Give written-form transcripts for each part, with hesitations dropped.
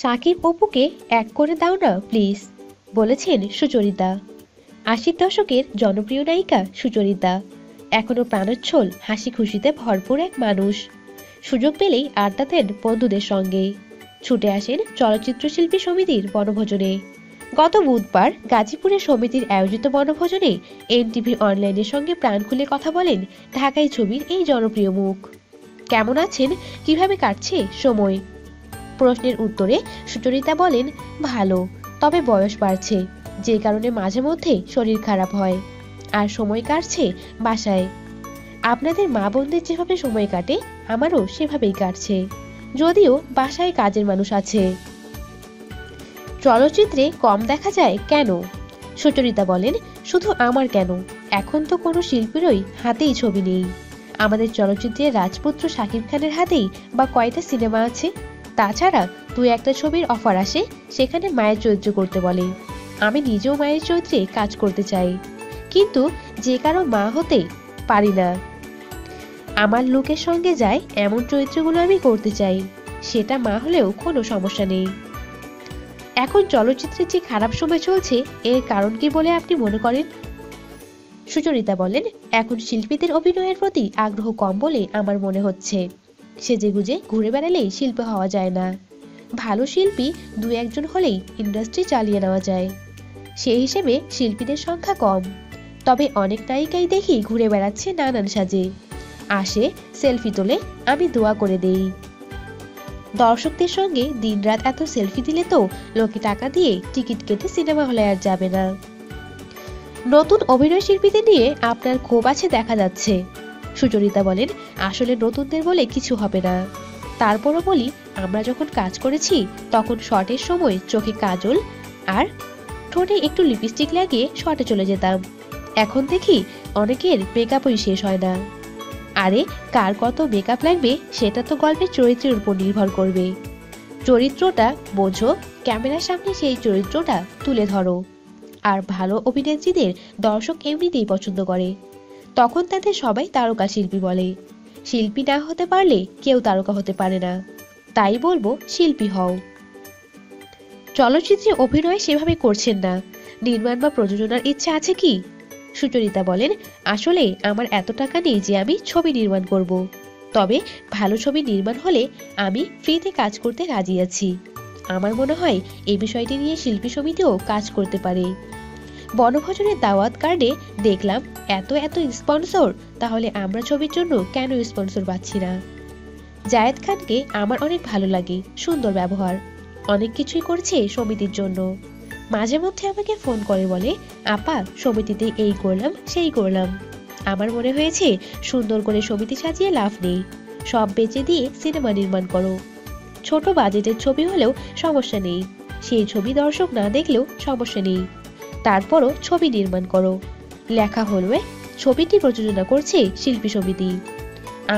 সাকিব অপুকে এক করে দাও না প্লিজ, বলেছেন সুচরিতা। ৮০ দশকের জনপ্রিয় নায়িকা সুচরিতা এখনো প্রাণোচ্ছল হাসি খুশিতে ভরপুর এক মানুষ। সুযোগ পেলেই আড্ডা দেন বন্ধুদের সঙ্গে, ছুটে আসেন চলচ্চিত্র শিল্পী সমিতির বনভোজনে। গত বুধবার গাজীপুরে সমিতির আয়োজিত বনভোজনে এনটিভি অনলাইনের সঙ্গে প্রাণ খুলে কথা বলেন ঢাকাই ছবির এই জনপ্রিয় মুখ। কেমন আছেন, কিভাবে কাটছে সময়? প্রশ্নের উত্তরে সুচরিতা বলেন, ভালো, তবে বয়স বাড়ছে, যে কারণে মাঝে মধ্যে শরীর খারাপ হয়, আর সময় কাটছে বাসায়। আপনাদের মা বোনদের যেভাবে সময় কাটে আমারও সেভাবেই কাটছে, যদিও বাসায় কাজের মানুষ আছে। চলচ্চিত্রে কম দেখা যায় কেন? সুচরিতা বলেন, শুধু আমার কেন, এখন তো কোনো শিল্পীরই হাতেই ছবি নেই। আমাদের চলচ্চিত্রের রাজপুত্র শাকিব খানের হাতেই বা কয়টা সিনেমা আছে? তাছাড়া ২-১টা ছবির অফার আসে, সেখানে মায়ের চরিত্র করতে বলে। আমি নিজেও মায়ের চরিত্রে কাজ করতে চাই, কিন্তু যে কারো মা হতে পারি না। আমার লোকের সঙ্গে যায় এমন চরিত্রগুলো আমি করতে চাই, সেটা মা হলেও কোনো সমস্যা নেই। এখন চলচ্চিত্রের যে খারাপ সময় চলছে, এর কারণ কি বলে আপনি মনে করেন? সুচরিতা বলেন, এখন শিল্পীদের অভিনয়ের প্রতি আগ্রহ কম বলে আমার মনে হচ্ছে। সেজেগুজে ঘুরে বেড়ালেই শিল্পী হওয়া যায় না। ভালো শিল্পী ২-১ জন হলেই ইন্ডাস্ট্রি চালিয়ে নেওয়া যায়। সেই হিসেবে শিল্পীদের সংখ্যা কম। তবে অনেক নায়িকাই দেখি ঘুরে বেড়াচ্ছে নানান সাজে, আসে, সেলফি তোলে, আমি দোয়া করে দেই। দর্শকদের সঙ্গে দিনরাত এত সেলফি দিলে তো লোকে টাকা দিয়ে টিকিট কেটে সিনেমা হলে আর যাবে না। নতুন অভিনয় শিল্পীদের নিয়ে আপনার ক্ষোভ আছে দেখা যাচ্ছে। সুচরিতা বলেন, আসলে নতুনদের বলে কিছু হবে না। তারপরও বলি, আমরা যখন কাজ করেছি তখন শর্টের সময় চোখে কাজল আর ঠোঁটে একটু লিপস্টিক লাগিয়ে শর্টে চলে যেতাম। এখন দেখি অনেকের মেকআপই শেষ হয় না। আরে, কার কত মেকআপ লাগবে সেটা তো গল্পের চরিত্রের উপর নির্ভর করবে। চরিত্রটা বোঝো, ক্যামেরার সামনে সেই চরিত্রটা তুলে ধরো। আর ভালো অভিনেত্রীদের দর্শক এমনিতেই পছন্দ করে, তখন তাদের সবাই তারকা শিল্পী বলে। শিল্পী না হতে পারলে কেউ তারকা হতে পারে না, তাই বলবো শিল্পী হও। চলচ্চিত্রে অভিনয় সেভাবে করছেন না, নির্মাণ বা প্রযোজনার ইচ্ছা আছে কি? সুচরিতা বলেন, আসলে আমার এত টাকা নেই যে আমি ছবি নির্মাণ করব। তবে ভালো ছবি নির্মাণ হলে আমি ফ্রিতে কাজ করতে রাজি আছি। আমার মনে হয় এই বিষয়টি নিয়ে শিল্পী সমিতিও কাজ করতে পারে। বনভোজনের দাওয়াত কার্ডে দেখলাম এত এত স্পন্সর, তাহলে আমরা ছবির জন্য কেন স্পন্সর পাচ্ছি না? জায়েদ খানকে আমার অনেক ভালো লাগে, সুন্দর ব্যবহার, অনেক কিছুই করছে সমিতির জন্য। মাঝে মধ্যে আমাকে ফোন করে বলে, আপা সমিতিতে এই করলাম সেই করলাম। আমার মনে হয়েছে সুন্দর করে সমিতি সাজিয়ে লাভ নেই, সব বেচে দিয়ে সিনেমা নির্মাণ করো। ছোট বাজেটের ছবি হলেও সমস্যা নেই, সেই ছবি দর্শক না দেখলেও সমস্যা নেই, তারপরও ছবি নির্মাণ করো। লেখা হলো ছবিটি প্রযোজনা করছে শিল্পী সমিতি।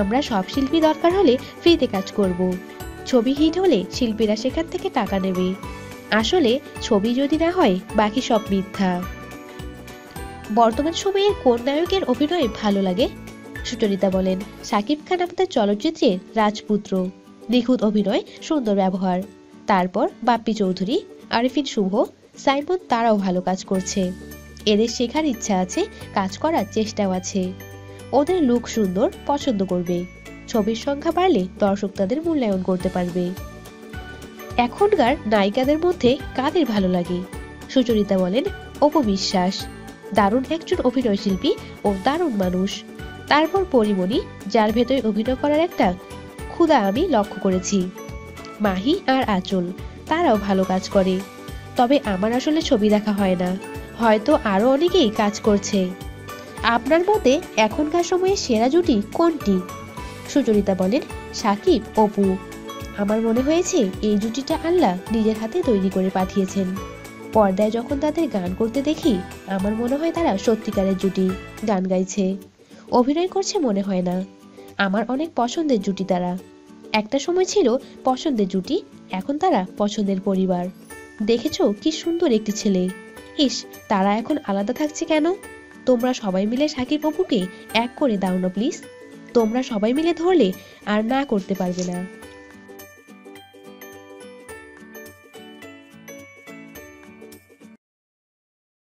আমরা সব শিল্পী দরকার হলে ফ্রিতে কাজ করব। ছবি হিট হলে শিল্পীরা সেখান থেকে টাকা নেবে। আসলে ছবি যদি না হয় বাকি সব মিথ্যা। বর্তমান সময়ে কোন নায়কের অভিনয় ভালো লাগে? সুচরিতা বলেন, শাকিব খান আমাদের চলচ্চিত্রের রাজপুত্র, নিখুঁত অভিনয়, সুন্দর ব্যবহার। তারপর বাপ্পি চৌধুরী, আরিফিন শুভ, সাইমন, তারাও ভালো কাজ করছে। এদের শেখার ইচ্ছা আছে, কাজ করার চেষ্টাও আছে। ওদের লুক সুন্দর, পছন্দ করবে। ছবির সংখ্যা বাড়লে দর্শক তাদের মূল্যায়ন করতে পারবে। এখনকার নায়িকাদের মধ্যে কাদের ভালো লাগে? সুচরিতা বলেন, অপু বিশ্বাস, দারুণ একজন অভিনয় শিল্পী ও দারুণ মানুষ। তারপর পরিমণি, যার ভেতরে অভিনয় করার একটা ক্ষুধা আমি লক্ষ্য করেছি। মাহি আর আঁচল, তারাও ভালো কাজ করে। তবে আমার আসলে ছবি দেখা হয় না, হয়তো আরো অনেকেই কাজ করছে। আপনার মতে এখনকার সময়ে সেরা জুটি কোনটি? সুচরিতা বলেন, সাকিব অপু। আমার মনে হয়েছে এই জুটিটা আল্লাহ নিজের হাতে তৈরি করে পাঠিয়েছেন। পর্দায় যখন তাদের গান করতে দেখি, আমার মনে হয় তারা সত্যিকারের জুটি, গান গাইছে, অভিনয় করছে মনে হয় না। আমার অনেক পছন্দের জুটি তারা। একটা সময় ছিল পছন্দের জুটি, এখন তারা পছন্দের পরিবার। দেখেছো কি সুন্দর একটি ছেলে। ইস, তারা এখন আলাদা থাকছে কেন? তোমরা সবাই মিলে সাকিব অপুকে এক করে দাও না প্লিজ। তোমরা সবাই মিলে ধরলে আর না করতে পারবে না।